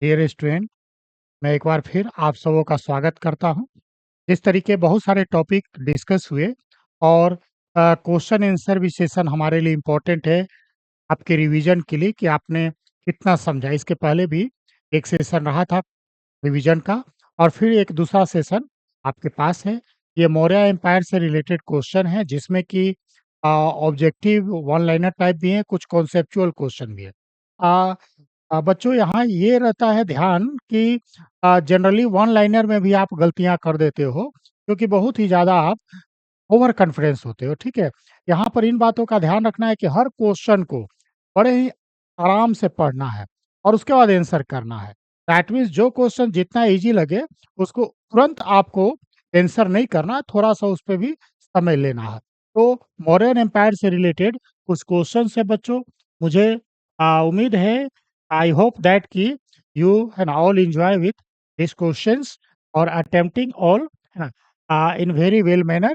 Dear student, मैं एक बार फिर आप सबों का स्वागत करता हूं। इस तरीके बहुत सारे टॉपिक डिस्कस हुए और क्वेश्चन आंसर भी सेशन हमारे लिए इम्पोर्टेंट है आपके रिवीजन के लिए कि आपने कितना समझा। इसके पहले भी एक सेशन रहा था रिवीजन का और फिर एक दूसरा सेशन आपके पास है। ये मौर्य एम्पायर से रिलेटेड क्वेश्चन है जिसमें कि ऑब्जेक्टिव वन लाइनर टाइप भी है, कुछ कॉन्सेप्चुअल क्वेश्चन भी है। अ, बच्चों यहाँ ये रहता है ध्यान कि जनरली वन लाइनर में भी आप गलतियां कर देते हो क्योंकि बहुत ही ज़्यादा आप ओवर कॉन्फिडेंस होते हो, ठीक है? यहाँ पर इन बातों का ध्यान रखना है कि हर क्वेश्चन को बड़े ही आराम से पढ़ना है और उसके बाद आंसर करना है। दैट मीन्स जो क्वेश्चन जितना ईज़ी लगे, उसको तुरंत आपको आंसर नहीं करना है, थोड़ा-सा उस पे भी समय लेना है। तो मौर्यन एम्पायर से रिलेटेड कुछ क्वेश्चन्स हैं बच्चों, मुझे उम्मीद है आई होप दैट कि you and all enjoy with these questions or attempting all in very well manner.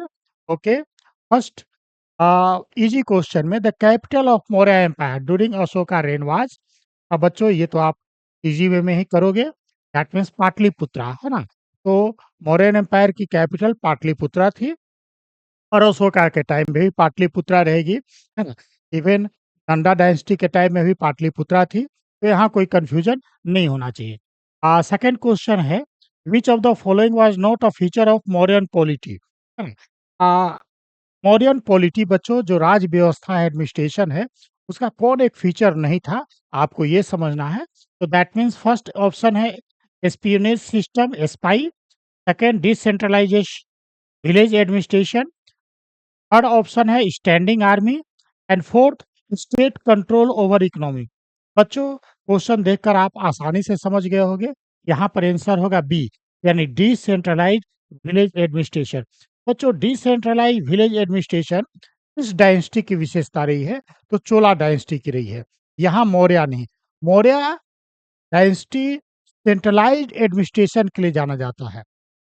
Okay, first easy question में the capital of Maurya Empire during Ashoka reign was। अब बच्चों ये तो आप इजी वे में ही करोगे, that means Pataliputra, है ना? तो मौर्यन एम्पायर की कैपिटल पाटलिपुत्रा थी और अशोका के टाइम में भी पाटलिपुत्रा रहेगी, है ना? इवन नंदा डायनेस्टी के टाइम में भी पाटलिपुत्रा थी, तो यहाँ कोई कंफ्यूजन नहीं होना चाहिए। सेकंड क्वेश्चन है, which of the following was not a feature of Mauryan polity? Mauryan polity बच्चों जो राज व्यवस्था है, एडमिनिस्ट्रेशन है, उसका कौन एक फीचर नहीं था, आपको ये समझना है। तो दैट मीन्स फर्स्ट ऑप्शन है espionage system, spy. Second decentralization village administration. Third option है standing army and fourth state control over economy. बच्चों क्वेश्चन देखकर आप आसानी से समझ गए होंगे, यहाँ पर आंसर होगा बी, यानी डिसेंट्रलाइज विलेज एडमिनिस्ट्रेशन। बच्चों डिसेंट्रलाइज विलेज एडमिनिस्ट्रेशन इस डायनेस्टी की विशेषता रही है, तो चोला डायनेस्टी की रही है, यहाँ मौर्य नहीं। मौर्य डायनेस्टी सेंट्रलाइज्ड एडमिनिस्ट्रेशन के लिए जाना जाता है।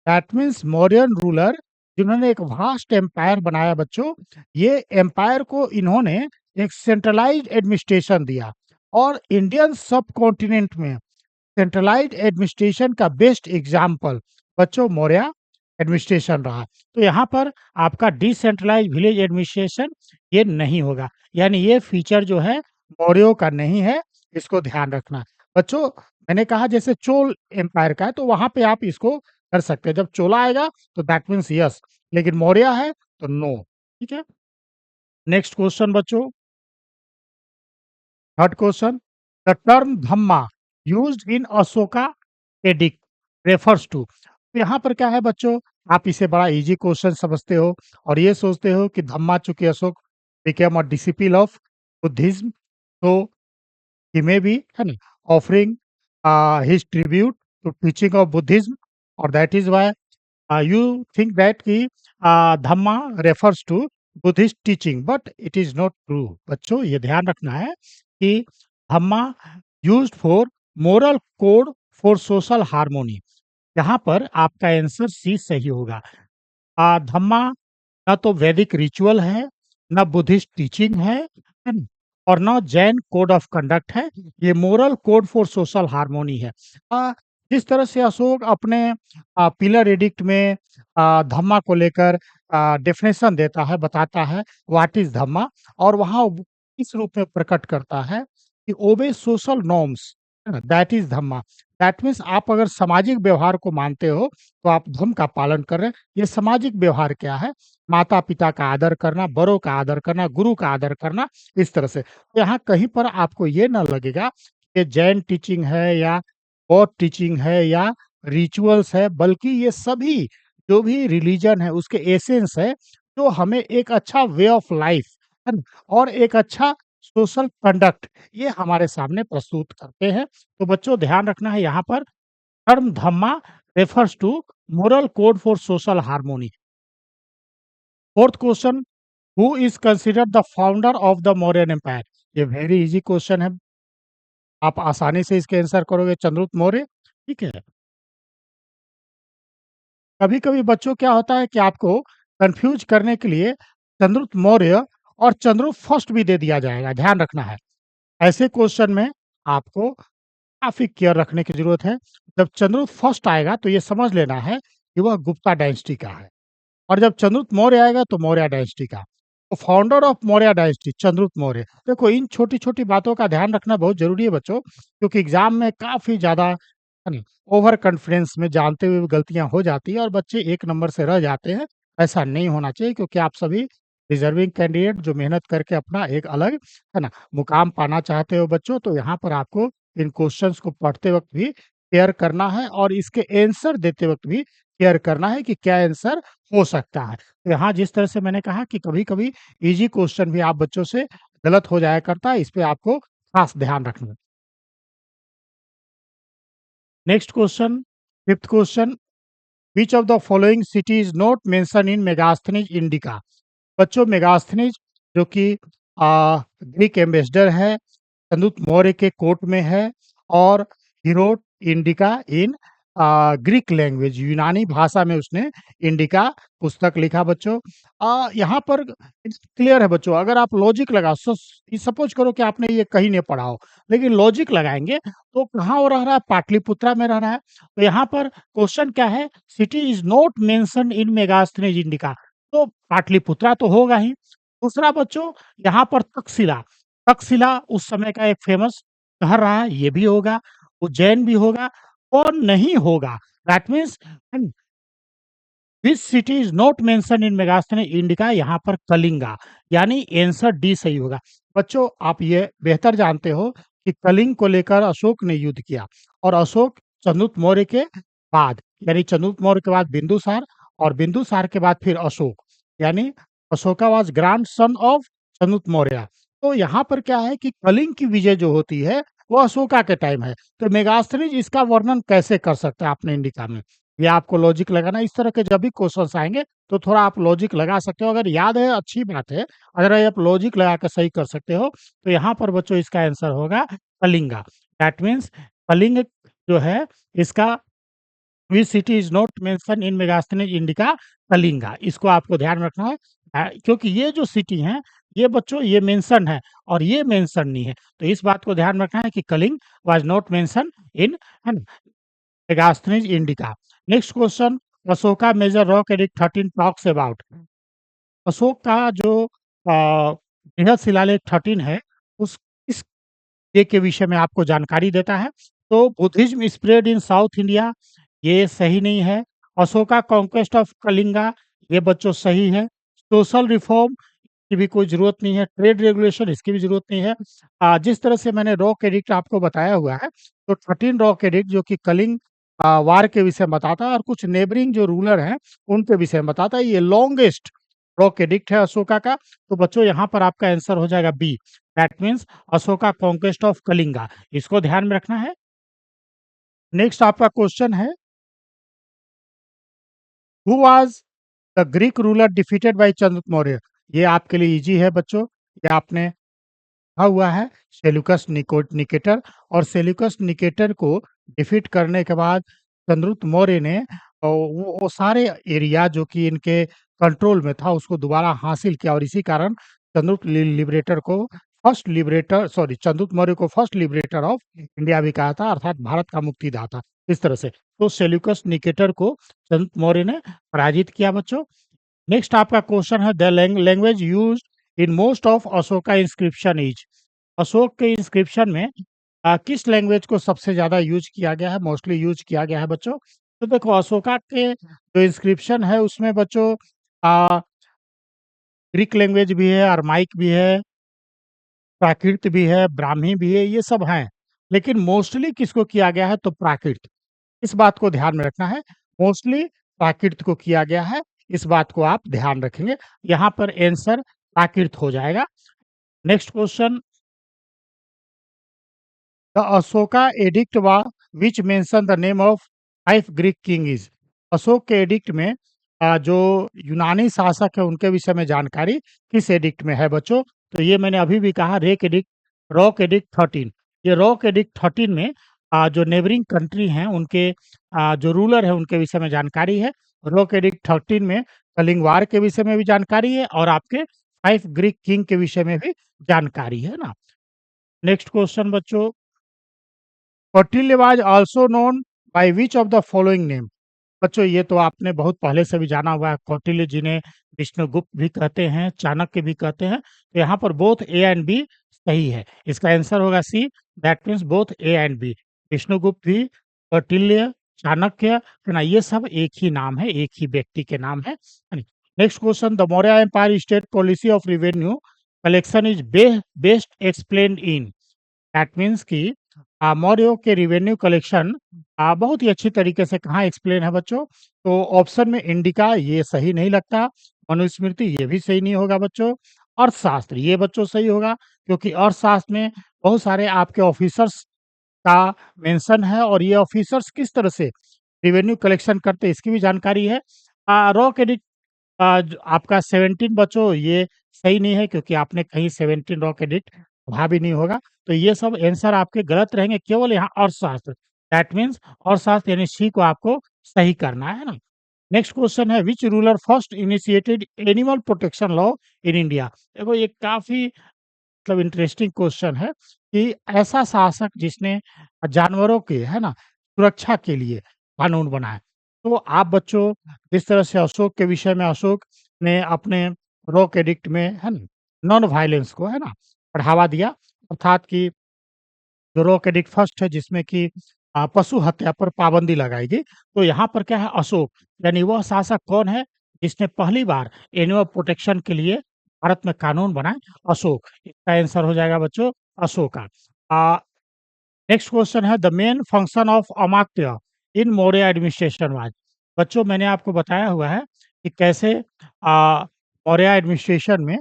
दैट मीन्स मौर्यन रूलर जिन्होंने एक वास्ट एम्पायर बनाया बच्चों, ये एम्पायर को इन्होंने एक सेंट्रलाइज्ड एडमिनिस्ट्रेशन दिया और इंडियन सब कॉन्टिनेंट में सेंट्रलाइज्ड एडमिनिस्ट्रेशन का बेस्ट एग्जाम्पल बच्चों मौर्य एडमिनिस्ट्रेशन रहा। तो यहाँ पर आपका डिसेंट्रलाइज्ड विलेज एडमिनिस्ट्रेशन ये नहीं होगा, यानी ये फीचर जो है मौर्यों का नहीं है, इसको ध्यान रखना। बच्चों मैंने कहा जैसे चोल एम्पायर का है तो वहां पे आप इसको कर सकते हैं, जब चोला आएगा तो दैट मीन्स यस, लेकिन मौर्य है तो नो। ठीक है, नेक्स्ट क्वेश्चन बच्चों, third question, the term dhamma used in Ashoka edict refers to. यहाँ पर क्या है बच्चों, आप इसे बड़ा इजी क्वेश्चन समझते हो और ये सोचते हो कि धम्मा चूंकि Ashok became a disciple of Buddhism, तो he may be है ना offering his tribute to teaching of Buddhism, or that is why you think that कि Dhamma refers to Buddhist teaching, but it is not true। बच्चों ये ध्यान रखना है कि धम्मा used for moral code for social harmony, यहाँ पर आपका आंसर सी सही होगा। धम्मा ना तो वैदिक रिचुअल है, ना बुद्धिस्ट टीचिंग है ना? और ना जैन कोड ऑफ कंडक्ट है, ये moral code for social harmony है। जिस तरह से अशोक अपने पिलर एडिक्ट में धम्मा को लेकर डेफिनेशन देता है, बताता है व्हाट इज धम्मा, और वहाँ वो इस रूप में प्रकट करता है कि obey social norms, that is dhamma. That means आप अगर सामाजिक व्यवहार को मानते हो तो आप धर्म का पालन कर रहे हैं। ये सामाजिक व्यवहार क्या है, माता पिता का आदर करना, बड़ों का आदर करना, गुरु का आदर करना, इस तरह से। तो यहाँ कहीं पर आपको ये ना लगेगा कि जैन टीचिंग है या बौद्ध टीचिंग है या रिचुअल्स है, बल्कि ये सभी जो भी रिलीजन है उसके एसेंस है, जो हमें एक अच्छा वे ऑफ लाइफ है ना, और एक अच्छा सोशल कंडक्ट ये हमारे सामने प्रस्तुत करते हैं। तो बच्चों ध्यान रखना है, यहाँ पर term dhamma refers to moral code for social harmony. Fourth question, who is considered the founder of the Mauryan empire? ये वेरी इजी क्वेश्चन है, आप आसानी से इसके आंसर करोगे, चंद्रगुप्त मौर्य। ठीक है, कभी कभी बच्चों क्या होता है कि आपको कंफ्यूज करने के लिए चंद्रगुप्त मौर्य और चंद्रगुप्त फर्स्ट भी दे दिया जाएगा, ध्यान रखना है। ऐसे क्वेश्चन में आपको काफ़ी केयर रखने की ज़रूरत है। जब चंद्रगुप्त फर्स्ट आएगा तो ये समझ लेना है कि वह गुप्ता डायनेस्टी का है और जब चंद्रगुप्त मौर्य आएगा तो मौर्य डायनेस्टी का। तो founder of Maurya dynasty Chandragupta Maurya. देखो इन छोटी-छोटी बातों का ध्यान रखना बहुत ज़रूरी है बच्चों, क्योंकि एग्ज़ाम में काफ़ी ज़्यादा है ना, ओवर कॉन्फिडेंस में जानते हुए भी गलतियाँ हो जाती हैं और बच्चे 1 नंबर से रह जाते हैं। ऐसा नहीं होना चाहिए क्योंकि आप सभी डिज़र्विंग कैंडिडेट जो मेहनत करके अपना एक अलग है ना, मुकाम पाना चाहते हो बच्चों, तो यहाँ पर आपको इन क्वेश्चंस को पढ़ते वक़्त भी केयर करना है और इसके आंसर देते वक़्त भी केयर करना है कि क्या आंसर हो सकता है। तो यहाँ जिस तरह से मैंने कहा कि कभी-कभी ईज़ी क्वेश्चन भी आप बच्चों से गलत हो जाया करता है, इस पे आपको खास ध्यान रखना है। Next question, 5th question, which of the following city is not mention in Megasthenes indica? बच्चों मेगास्थनीज जो कि ग्रीक एम्बेसडर है, चंद्रगुप्त मौर्य के कोर्ट में है और he wrote indica in Greek language, यूनानी भाषा में उसने इंडिका पुस्तक लिखा बच्चों। यहाँ पर क्लियर है बच्चों, अगर आप लॉजिक लगा सपोज करो कि आपने ये कहीं नहीं पढ़ा हो, लेकिन लॉजिक लगाएंगे तो कहाँ वो रह रहा है, पाटलिपुत्रा में रह रहा है। तो यहाँ पर क्वेश्चन क्या है, city is not mention in Megasthenes indica, तो पाटलिपुत्रा तो होगा ही। दूसरा बच्चों, यहाँ पर तक्षशिला, तक्षशिला उस समय का एक फेमस शहर रहा है, ये भी होगा। उज्जैन भी होगा और नहीं होगा, that means this city is not mention in Megasthenes Indica, यहाँ पर कलिंगा, यानी आंसर डी सही होगा। बच्चों आप ये बेहतर जानते हो कि कलिंग को लेकर अशोक ने युद्ध किया और अशोक चंद्रगुप्त मौर्य के बाद, यानी चंद्रगुप्त मौर्य के बाद बिंदुसार और बिंदुसार के बाद फिर अशोक, यानी Ashoka was grand son of Chandragupta Maurya. तो यहाँ पर क्या है कि कलिंग की विजय जो होती है वो अशोका के टाइम है, तो मेगास्थनीज इसका वर्णन कैसे कर सकते हैं आपने इंडिका में, ये आपको लॉजिक लगाना। इस तरह के जब भी क्वेश्चंस आएँगे, तो थोड़ा आप लॉजिक लगा सकते हो। अगर याद है अच्छी बात है, अगर आप लॉजिक लगा के सही कर सकते हो, तो यहाँ पर बच्चों इसका आंसर होगा कलिंगा। दैट मीन्स कलिंग जो है इसका which city is not mention in Megasthenes indica, Kalinga. इसको आपको ध्यान रखना है। क्योंकि ये जो सिटी हैं, ये बच्चों ये मेंशन है और ये मेंशन नहीं है। तो इस बात को ध्यान रखना है कि Kalinga was not mention in है ना, Megasthenes Indica. Next question, Ashoka major rock edict 13 talks about. Ashoka का जो बृहद शिलालेख 13 है, उस इस ये के विषय में आपको जानकारी देता है। तो Buddhism spread in south India, ये सही नहीं है। अशोका कॉन्क्वेस्ट ऑफ कलिंगा, ये बच्चों सही है। सोशल रिफॉर्म की भी कोई ज़रूरत नहीं है, ट्रेड रेगुलेशन इसकी भी ज़रूरत नहीं है। जिस तरह से मैंने रॉक एडिक्ट आपको बताया हुआ है, तो 13 रॉक एडिक्ट जो कि कलिंग वार के विषय में बताता है और कुछ नेबरिंग जो रूलर हैं, उनके विषय में बताता है। ये लॉन्गेस्ट रॉक एडिक्ट है अशोका का, तो बच्चों यहाँ पर आपका आंसर हो जाएगा B, that means Ashoka conquest of Kalinga, इसको ध्यान में रखना है। नेक्स्ट आपका क्वेश्चन है, who was the Greek ruler defeated by Chandragupta Maurya? ये आपके लिए ईज़ी है बच्चों, ये आपने पढ़ा हुआ है, सेल्यूकस निकेटर। और सेल्यूकस निकेटर को डिफीट करने के बाद चंद्रगुप्त मौर्य ने वो सारे एरिया जो कि इनके कंट्रोल में था उसको दोबारा हासिल किया और इसी कारण चंद्रगुप्त लिबरेटर को first liberator, sorry Chandragupta Maurya को फर्स्ट लिबरेटर ऑफ इंडिया भी कहा था, अर्थात भारत का मुक्तिदाता, इस तरह से। तो सेल्यूकस निकेटर को चंद्रगुप्त मौर्य ने पराजित किया बच्चों। नेक्स्ट आपका क्वेश्चन है, the language used in most of Ashoka inscription is. Ashoka के इंस्क्रिप्शन में किस लैंग्वेज को सबसे ज़्यादा यूज़ किया गया है, मोस्टली यूज़ किया गया है बच्चों? तो देखो अशोका के जो इंस्क्रिप्शन है उसमें बच्चों अ, ग्रीक लैंग्वेज भी है, अरमाइक भी है, प्राकृत भी है, ब्राह्मी भी है, ये सब हैं। लेकिन मोस्टली किसको किया गया है, तो प्राकृत। इस बात को ध्यान में रखना है, मोस्टली प्राकृत को किया गया है, इस बात को आप ध्यान रखेंगे। यहाँ पर आंसर प्राकृत हो जाएगा। Next question, the Ashoka edict वा which mention the name of 5 Greek king is. Ashoka के एडिक्ट में जो यूनानी शासक है उनके विषय में जानकारी किस एडिक्ट में है बच्चों? तो ये मैंने अभी भी कहा, रेक एडिक्ट, रॉक एडिक्ट 13। ये रॉक एडिक्ट 13 में जो नेबरिंग कंट्री हैं उनके जो रूलर है उनके विषय में जानकारी है। रॉक एडिक्ट 13 में कलिंग वार के विषय में भी जानकारी है और आपके 5 ग्रीक किंग के विषय में भी जानकारी है ना। नेक्स्ट क्वेश्चन बच्चों, Kautilya was also known by which of the following name? बच्चों ये तो आपने बहुत पहले से भी जाना हुआ है, कौटिल्य जी ने विष्णुगुप्त भी कहते हैं, चाणक्य भी कहते हैं, तो यहाँ पर बोथ ए एंड बी सही है। इसका आंसर होगा C, that means both A and B. Vishnugupta भी, कौटिल्य, चाणक्य, है ना? ये सब एक ही नाम है, एक ही व्यक्ति के नाम है ना? Next question, the Maurya empire state policy of revenue collection is best explained in, that means कि मौर्यों के रिवेन्यू कलेक्शन बहुत ही अच्छी तरीके से कहाँ एक्सप्लेन है बच्चों? तो ऑप्शन में इंडिका ये सही नहीं लगता, मनुस्मृति ये भी सही नहीं होगा बच्चों, अर्थशास्त्र ये बच्चों सही होगा, क्योंकि अर्थशास्त्र में बहुत सारे आपके ऑफिसर्स का मेंशन है और ये ऑफिसर्स किस तरह से रेवेन्यू कलेक्शन करते हैं इसकी भी जानकारी है। रॉ क्रेडिट आपका 17 बच्चों ये सही नहीं है, क्योंकि आपने कहीं 17 रॉ क्रेडिट पढ़ा भी नहीं होगा, तो ये सब आंसर आपके गलत रहेंगे, केवल यहाँ अर्थशास्त्र, दैट मीन्स अर्थशास्त्र यानी सी को आपको सही करना है ना। नेक्स्ट क्वेश्चन है, which ruler first initiated animal protection law in India? देखो ये काफी मतलब इंटरेस्टिंग क्वेश्चन है कि ऐसा शासक जिसने जानवरों के, है ना, सुरक्षा के लिए कानून बनाए। तो आप बच्चों जिस तरह से अशोक के विषय में अशोक ने अपने रॉक एडिक्ट में, है ना, नॉन वायलेंस को, है ना, बढ़ावा दिया, अर्थात कि जो रॉक एडिक्ट फर्स्ट है जिसमें कि पशु हत्या पर पाबंदी लगाई गई। तो यहाँ पर क्या है, अशोक, यानी वह शासक कौन है जिसने पहली बार एनिमल प्रोटेक्शन के लिए भारत में कानून बनाए? अशोक। इसका आंसर हो जाएगा बच्चों अशोका। नेक्स्ट क्वेश्चन है, the main function of amatya in Maurya administration was? बच्चों मैंने आपको बताया हुआ है कि कैसे मौर्य एडमिनिस्ट्रेशन में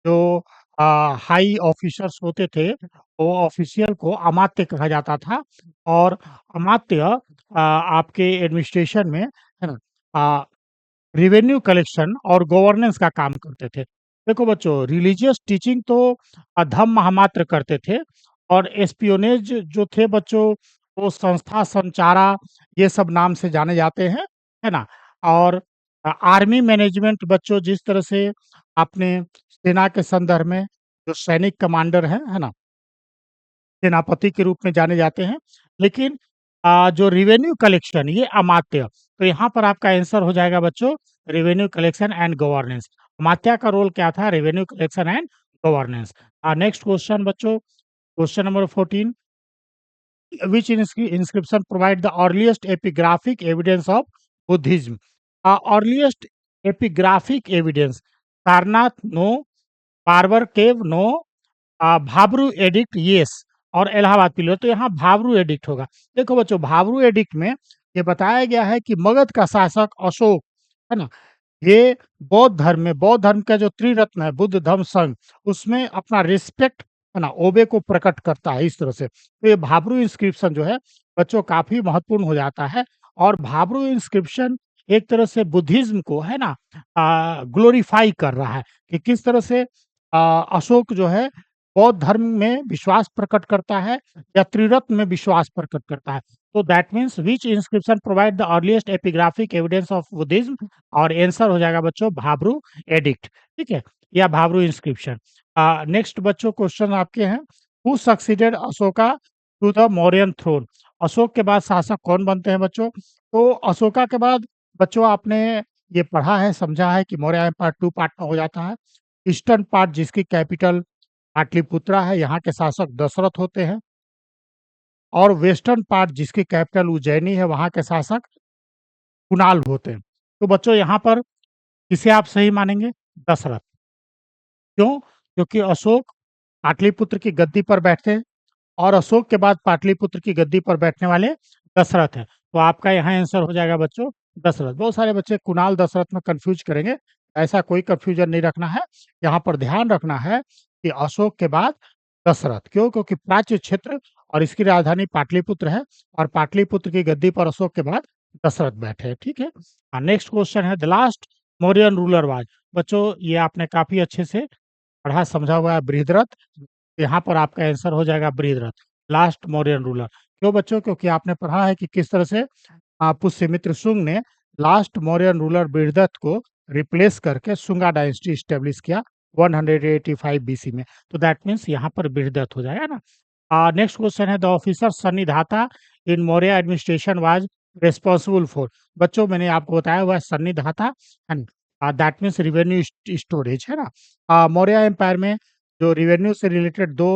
जो हाई ऑफिसर्स होते थे, वो ऑफिशियल को अमात्य कहा जाता था, और अमात्य आपके एडमिनिस्ट्रेशन में, है ना, रेवेन्यू कलेक्शन और गवर्नेंस का काम करते थे। देखो बच्चों, रिलीजियस टीचिंग तो धम्म महामात्र करते थे, और एस्पियोनेज जो थे बच्चों, वो संस्था संचारा ये सब नाम से जाने जाते हैं, है ना। और आर्मी मैनेजमेंट बच्चों, जिस तरह से आपने सेना के संदर्भ में जो सैनिक कमांडर हैं, है ना, सेनापति के रूप में जाने जाते हैं। लेकिन जो रेवेन्यू कलेक्शन ये अमात्य, तो यहाँ पर आपका आंसर हो जाएगा बच्चों रेवेन्यू कलेक्शन एंड गवर्नेंस। अमात्य का रोल क्या था? Revenue collection and governance. Next question बच्चों, question number 14, which inscription provide the earliest epigraphic evidence of Buddhism? Earliest epigraphic evidence, Sarnath no, Barabar cave no, Bhabru edict yes, और Allahabad pillar, तो यहाँ Bhabru addict होगा। देखो बच्चों, भाब्रू एडिक्ट में ये बताया गया है कि मगध का शासक अशोक, है ना, ये बौद्ध धर्म में, बौद्ध धर्म का जो त्रिरत्न है बुद्ध धम्म संघ, उसमें अपना रिस्पेक्ट, है ना, ओबे को प्रकट करता है इस तरह से। तो ये भाब्रू इंस्क्रिप्शन जो है बच्चों काफी महत्वपूर्ण हो जाता है, और भाब्रू इंस्क्रिप्शन एक तरह से बुद्धिज्म को, है ना, ग्लोरीफाई कर रहा है कि किस तरह से अशोक जो है बौद्ध धर्म में विश्वास प्रकट करता है या त्रिरत्न में विश्वास प्रकट करता है। तो that means which inscription provide the earliest epigraphic evidence of Buddhism, और आंसर हो जाएगा बच्चों भाब्रू एडिक्ट, ठीक है, या भाब्रू इंस्क्रिप्शन। नेक्स्ट बच्चों क्वेश्चन आपके हैं, who succeeded Ashoka to the Mauryan throne? Ashoka के बाद शासक कौन बनते हैं बच्चों? तो अशोका के बाद बच्चों आपने ये पढ़ा है, समझा है कि मौर्य एम्पायर टू पार्ट में हो जाता है। ईस्टर्न पार्ट जिसकी कैपिटल पाटलिपुत्रा है, यहाँ के शासक दशरथ होते हैं, और वेस्टर्न पार्ट जिसकी कैपिटल उज्जैनी है, वहाँ के शासक कुणाल होते हैं। तो बच्चों यहाँ पर किसे आप सही मानेंगे? दशरथ। क्यों? क्योंकि अशोक पाटलिपुत्र की गद्दी पर बैठते हैं, और अशोक के बाद पाटलिपुत्र की गद्दी पर बैठने वाले दशरथ हैं। तो आपका यहाँ आंसर हो जाएगा बच्चों दशरथ। बहुत सारे बच्चे कुणाल दशरथ में कंफ्यूज करेंगे, ऐसा कोई कंफ्यूजन नहीं रखना है। यहाँ पर ध्यान रखना है कि अशोक के बाद दशरथ। क्यों? क्योंकि प्राच्य क्षेत्र और इसकी राजधानी पाटलिपुत्र है, और पाटलिपुत्र की गद्दी पर अशोक के बाद दशरथ बैठे हैं, ठीक है। नेक्स्ट क्वेश्चन है, the last Mauryan ruler was? बच्चों ये आपने काफी अच्छे से पढ़ा समझा हुआ है, बृहद्रथ। यहाँ पर आपका आंसर हो जाएगा बृहद्रथ, लास्ट मौर्यन रूलर। क्यों बच्चों? क्योंकि आपने पढ़ा है कि किस तरह से पुष्यमित्र शुंग ने लास्ट मौर्यन रूलर बृहद्रथ को रिप्लेस करके शुंगा डायनेस्टी स्टेब्लिश किया 185 बीसी में। तो दैट मीन्स यहाँ पर बृहद्रथ हो जाएगा ना। नेक्स्ट क्वेश्चन है, the officer sannidhata in Maurya administration was responsible for. बच्चों मैंने आपको बताया हुआ है sannidhata, that means revenue storage है ना। मौर्य एम्पायर में जो रिवेन्यू से रिलेटेड दो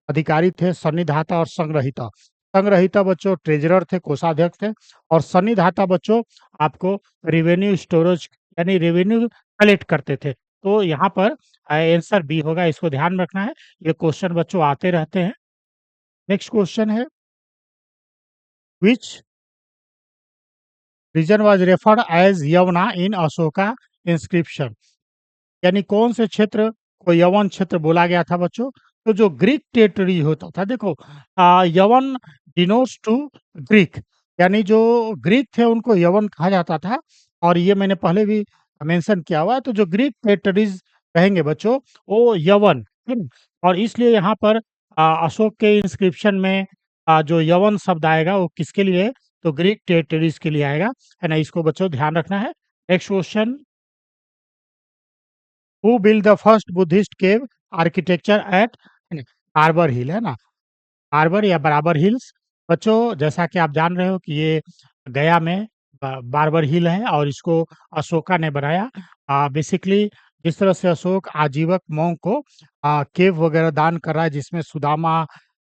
अधिकारी थे, सन्निधाता और संग्रहिता। संग्रहिता बच्चों ट्रेजरर थे, कोषाध्यक्ष थे, और सन्निधाता बच्चों आपको रिवेन्यू स्टोरेज यानी रेवेन्यू कलेक्ट करते थे। तो यहाँ पर आंसर बी होगा, इसको ध्यान में रखना है, ये क्वेश्चन बच्चों आते रहते हैं। नेक्स्ट क्वेश्चन है, which region was referred as Yavana in Ashoka inscription. यानी कौन से क्षेत्र को यवन क्षेत्र बोला गया था बच्चों? तो जो ग्रीक टेरिटरी होता था, देखो यवन डिनोट्स टू ग्रीक, यानी जो ग्रीक थे उनको यवन कहा जाता था, और ये मैंने पहले भी मेंशन किया हुआ है। तो जो ग्रीक टेरिटरीज कहेंगे बच्चों वो यवन, है ना? और इसलिए यहाँ पर अशोक के इंस्क्रिप्शन में जो यवन शब्द आएगा वो किसके लिए है? तो ग्रीक टेरिटरीज के लिए आएगा, है ना? इसको बच्चों ध्यान रखना है। Next question, who build the first Buddhist cave architecture at Barabar hill, है ना? हार्बर या बराबर हिल्स। बच्चों जैसा कि आप जान रहे हो कि ये गया में बारबर हिल है और इसको अशोका ने बनाया। बेसिकली जिस तरह से अशोक आजीवक मॉन्क को केव वगैरह दान कर रहा है, जिसमें सुदामा,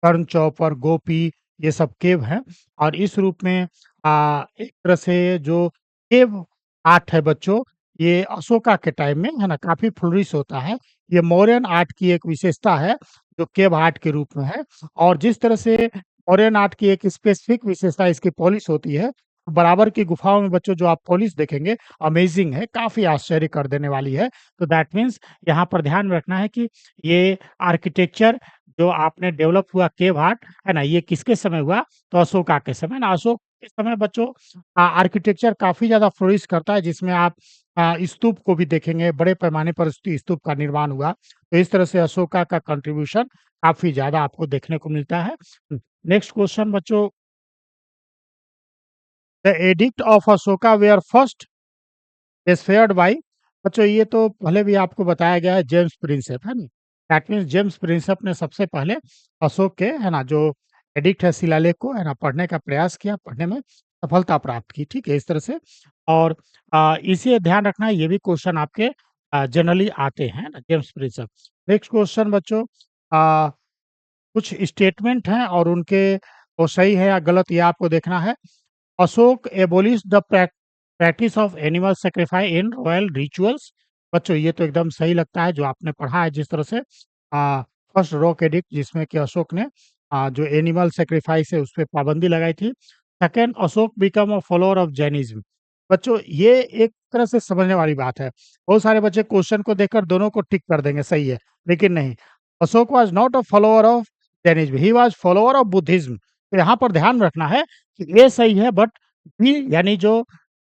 कर्ण चौपर, गोपी, ये सब केव हैं, और इस रूप में एक तरह से जो केव आर्ट है बच्चों, ये अशोका के टाइम में, है ना, काफी फ्लोरिश होता है। ये मौर्यन आर्ट की एक विशेषता है जो केव आर्ट के रूप में है। और जिस तरह से मौर्यन आर्ट की एक स्पेसिफिक विशेषता इसकी पॉलिश होती है, बराबर की गुफाओं में बच्चों जो आप पॉलिश देखेंगे अमेजिंग है, काफी आश्चर्य कर देने वाली है। तो दैट मीन्स यहाँ पर ध्यान में रखना है कि ये आर्किटेक्चर जो आपने डेवलप हुआ केव आर्ट, है ना, ये किसके समय हुआ? तो अशोका के समय ना। अशोक के समय बच्चों आर्किटेक्चर काफी ज्यादा फ्लोरिश करता है, जिसमें आप स्तूप को भी देखेंगे, बड़े पैमाने पर स्तूप का निर्माण हुआ। तो इस तरह से अशोका का कंट्रीब्यूशन काफी ज्यादा आपको देखने को मिलता है। नेक्स्ट क्वेश्चन बच्चों, the edict of Ashoka were first deciphered by. बच्चों ये तो पहले भी आपको बताया गया है, जेम्स प्रिंसेप, है ना? दैट मीन्स जेम्स प्रिंसेप ने सबसे पहले अशोक के, है ना, जो एडिक्ट है शिलालेख को, है ना, पढ़ने का प्रयास किया, पढ़ने में सफलता प्राप्त की, ठीक है, इस तरह से। और इसे ध्यान रखना है, ये भी क्वेश्चन आपके जनरली आते हैं ना, जेम्स प्रिंसेप। नेक्स्ट क्वेश्चन बच्चों, आ, कुछ स्टेटमेंट हैं और उनके वो सही है या गलत, ये आपको देखना है। Ashok abolish the practice of animal sacrifice in royal rituals. बच्चों ये तो एकदम सही लगता है, जो आपने पढ़ा है जिस तरह से फर्स्ट रॉक एडिक्ट, जिसमें कि अशोक ने जो एनिमल सेक्रीफाइस है उस पर पाबंदी लगाई थी। Second, Ashok become a follower of Jainism. बच्चों ये एक तरह से समझने वाली बात है। बहुत सारे बच्चे क्वेश्चन को देखकर दोनों को टिक कर देंगे, सही है, लेकिन नहीं। Ashok was not a follower of Jainism, he was follower of Buddhism. तो यहाँ पर ध्यान रखना है कि ये सही है, बट बी यानी जो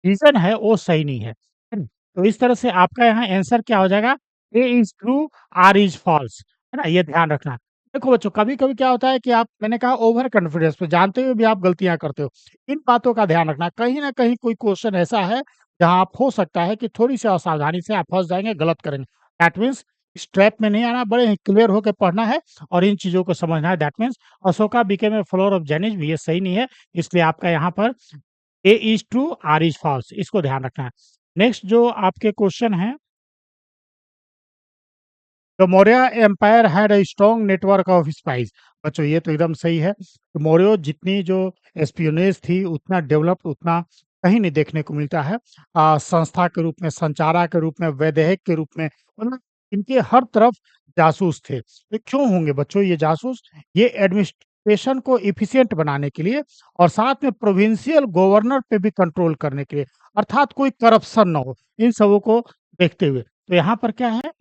रीज़न है वो सही नहीं है। ना? तो इस तरह से आपका यहाँ आंसर क्या हो जाएगा? A is true, R is false, है ना? ये ध्यान रखना। देखो बच्चों कभी-कभी क्या होता है कि आप, मैंने कहा, ओवर कॉन्फिडेंस में जानते हुए भी आप गलतियाँ करते हो। इन बातों का ध्यान रखना। कहीं न कहीं कोई क्वेश्चन ऐसा है जहाँ आप, हो सकता है कि थोड़ी-सी असावधानी से आप फँस जाएँगे, गलत करेंगे। दैट मीन्स इस ट्रैप में नहीं आना, बड़े ही क्लियर होके पढ़ना है और इन चीज़ों को समझना है। That means Ashoka became a follower of Jainism, ये सही नहीं है। इसलिए आपका यहाँ पर A is true, R is false, इसको ध्यान रखना है। नेक्स्ट जो आपके क्वेश्चन हैं, the Maurya empire had a strong network of spies. बच्चों ये तो एकदम सही है। तो मौर्यों जितनी जो एस्पियोनेज थी उतना डेवलप्ड, उतना कहीं नहीं देखने को मिलता है। संस्था के रूप में, संचारा के रूप में, वैदेहिक के रूप में, मतलब इनके हर तरफ जासूस थे। तो क्यों होंगे बच्चों ये जासूस? ये एडमिनिस्ट्रेशन को इफिशिएंट बनाने के लिए और साथ में प्रोविंशियल गवर्नर पे भी कंट्रोल करने के लिए, अर्थात कोई करप्शन ना हो, इन सबों को देखते हुए। तो यहाँ पर क्या है,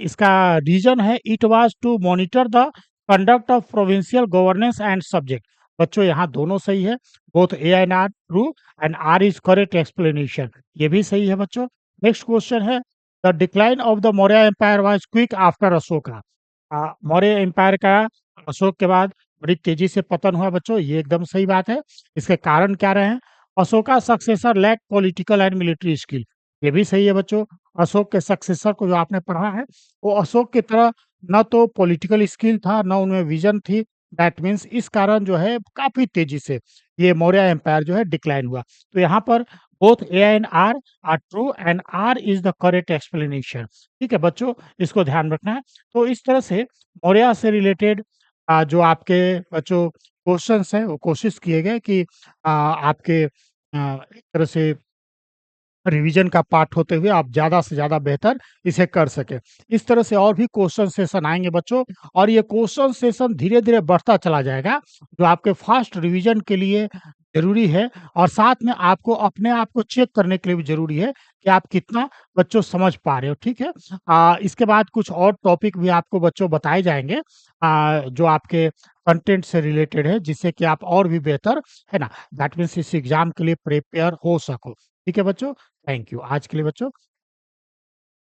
इसका रीजन है, it was to monitor the conduct of provincial governance and subject. बच्चों यहाँ दोनों सही है, both A and R true, and R is correct explanation, ये भी सही है बच्चों। नेक्स्ट क्वेश्चन है, the decline of the Maurya empire was quick after Ashoka. Maurya empire का अशोक के बाद बड़ी तेजी से पतन हुआ बच्चों, ये एकदम सही बात है। इसके कारण क्या रहे हैं? Ashoka successor lack political and military skill, ये भी सही है बच्चों। अशोक के सक्सेसर को जो आपने पढ़ा है, वो अशोक की तरह न तो पॉलिटिकल स्किल था, न उनमें विजन थी, दैट मीन्स इस कारण जो है काफ़ी तेज़ी से ये मौर्य एम्पायर जो है डिक्लाइन हुआ। तो यहाँ पर both A and R true and R is the correct explanation. ठीक है बच्चों, इसको ध्यान रखना है। तो इस तरह से मौर्य से रिलेटेड जो आपके बच्चों क्वेश्चन्स हैं, वो कोशिश किए गए कि आपके एक तरह से रिवीजन का पार्ट होते हुए आप ज़्यादा से ज़्यादा बेहतर इसे कर सकें। इस तरह से और भी क्वेश्चन सेशन आएँगे बच्चों, और ये क्वेश्चन सेशन धीरे-धीरे बढ़ता चला जाएगा, जो आपके फास्ट रिवीजन के लिए ज़रूरी है, और साथ में आपको अपने आप को चेक करने के लिए भी ज़रूरी है कि आप कितना बच्चों समझ पा रहे हो, ठीक है? इसके बाद कुछ और टॉपिक भी आपको बच्चों बताए जाएँगे जो आपके कंटेंट से रिलेटेड है, जिससे कि आप और भी बेहतर, है ना? दैट मीन्स इस एग्ज़ाम के लिए प्रिपेयर हो सको। ठीक है बच्चों? Thank you. आज के लिए बच्चों